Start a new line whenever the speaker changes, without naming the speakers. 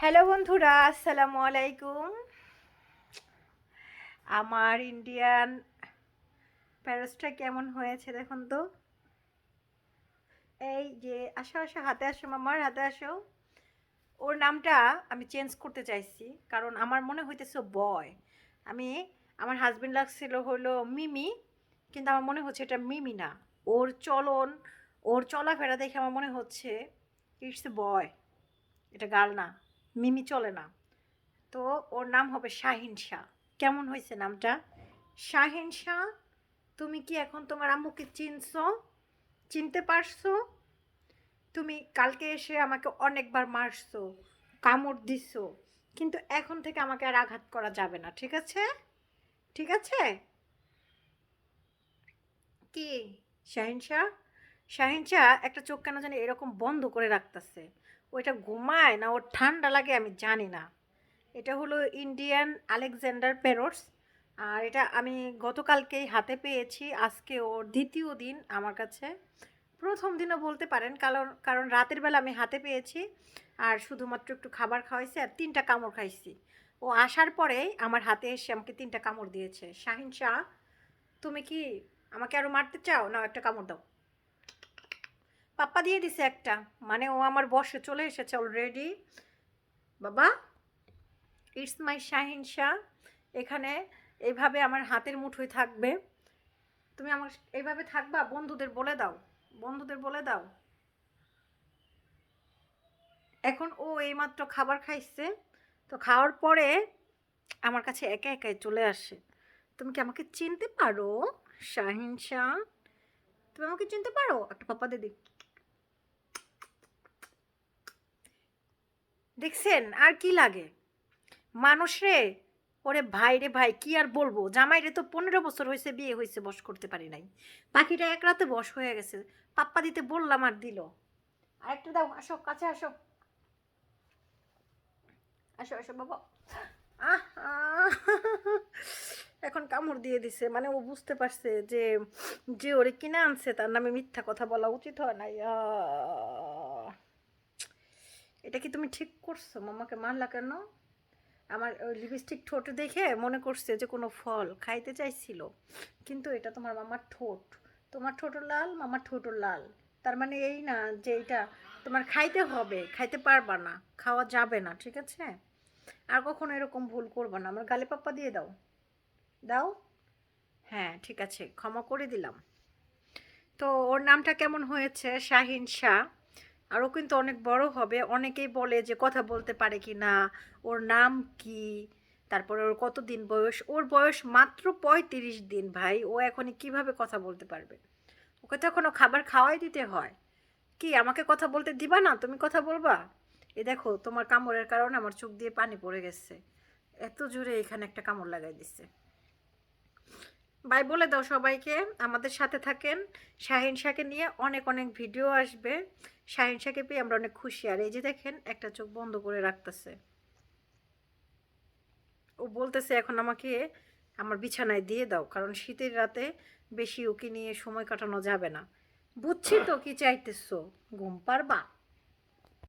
Hello বন্ধুরা, আসসালামু আলাইকুম। আমার ইন্ডিয়ান প্যারোসটা কেমন হয়েছে দেখুন তো। এই যে আসো আসো, হাতে আসো, মামার হাতে আসো। ওর নামটা আমি চেঞ্জ করতে চাইছি, কারণ আমার মনে হইতেছে বয়। আমি আমার হাজবেন্ড লাগছিল হলো মিমি, কিন্তু আমার মনে হচ্ছে এটা মিমি না। ওর চলন, ওর চলাফেরা দেখে আমার মনে হচ্ছে ইটস এ বয়, এটা গার্ল না, মিমি চলে না। তো ওর নাম হবে শাহিন শাহ। কেমন হয়েছে নামটা? শাহিন শাহ। তুমি কি এখন তোমার আম্মুকে চিনছো? চিনতে পারছো? তুমি কালকে এসে আমাকে অনেকবার মারছো, কামড় দিছো, কিন্তু এখন থেকে আমাকে আর আঘাত করা যাবে না, ঠিক আছে? ঠিক আছে? কি শাহিন শাহ? শাহিন শাহ একটা চোখ কেন জানি এরকম বন্ধ করে রাখতেছে। ওইটা ঘুমায় না ওর ঠান্ডা লাগে আমি জানি না। এটা হলো ইন্ডিয়ান আলেকজান্ডার প্যারটস। আর এটা আমি গতকালকেই হাতে পেয়েছি, আজকে ওর দ্বিতীয় দিন আমার কাছে। প্রথম দিনও বলতে পারেন, কারণ কারণ রাতের বেলা আমি হাতে পেয়েছি আর শুধুমাত্র একটু খাবার খাওয়াইছি আর 3টা কামড় খাইছি। ও আসার পরেই আমার হাতে এসে আমাকে 3টা কামড় দিয়েছে। শাহিন শাহ, তুমি কি আমাকে আরও মারতে চাও? না, একটা কামড় দাও। পাপ্পা দিয়ে দিছে একটা, মানে ও আমার বসে চলে এসেছে অলরেডি। বাবা, ইটস মাই শাহিন শাহ। এখানে এইভাবে আমার হাতের মুঠোয় থাকবে। তুমি আমার এইভাবে থাকবা, বন্ধুদের বলে দাও, বন্ধুদের বলে দাও। এখন ও এইমাত্র খাবার খাইছে, তো খাওয়ার পরে আমার কাছে একা একাই চলে আসে। তুমি কি আমাকে চিনতে পারো শাহিন শাহ? তুমি আমাকে চিনতে পারো? একটা পাপা দিদি, দেখছেন আর কি লাগে মানুষ রে। ওরে ভাই রে ভাই, কি আর বলবো, জামাই রে তো 15 বছর হয়েছে, বিয়ে হয়েছে, বস করতে পারি নাই। পাখিটা এক রাতে বস হয়ে গেছে। পাপ্পা দিতে বললাম আর দিল। আরেকটা দাও, আসো কাছে আসো, আসো আসো বাবা। আহ আহ, এখন কামড় দিয়ে দিছে, মানে ও বুঝতে পারছে যে যে ওরে কিনে আনছে তার নামে মিথ্যা কথা বলা উচিত হয় নাই। এটা কি তুমি ঠিক করছো? মামাকে মারলা কেন? আমার ওই লিপস্টিক ঠোঁট দেখে মনে করছে যে কোনো ফল খাইতে চাইছিল, কিন্তু এটা তোমার মামার ঠোঁট। তোমার ঠোঁটও লাল, মামার ঠোঁটও লাল। তার মানে এই না যে এটা তোমার খাইতে হবে, খাইতে পারবা না, খাওয়া যাবে না, ঠিক আছে? আর কখনো এরকম ভুল করবা না। আমার গালে পাপ্পা দিয়ে দাও, দাও। হ্যাঁ ঠিক আছে, ক্ষমা করে দিলাম। তো ওর নামটা কেমন হয়েছে? শাহিন শাহ। আর ও কিন্তু অনেক বড় হবে, অনেকেই বলে যে কথা বলতে পারে কি না, ওর নাম কি, তারপরে ওর কত দিন বয়স। ওর বয়স মাত্র 35 দিন ভাই, ও এখনই কিভাবে কথা বলতে পারবে? ওকে তো এখনো খাবার খাওয়াই দিতে হয়। কি আমাকে কথা বলতে দিবা না? তুমি কথা বলবা? এ দেখো, তোমার কামড়ের কারণে আমার চোখ দিয়ে পানি পড়ে গেছে, এত জোরে এখানে একটা কামড় লাগাই দিছে। বাই বলে দাও সবাইকে, আমাদের সাথে থাকেন। শাহিন শাহকে নিয়ে অনেক অনেক ভিডিও আসবে। শাহিন শাহকে পেয়ে আমরা অনেক খুশি। আর এই যে দেখেন, একটা চোখ বন্ধ করে রাখতেছে। ও বলতেছে এখন আমাকে আমার বিছানায় দিয়ে দাও, কারণ শীতের রাতে বেশি ওকে নিয়ে সময় কাটানো যাবে না। বুঝছি তো কি চাইতেছো, ঘুম পারবা?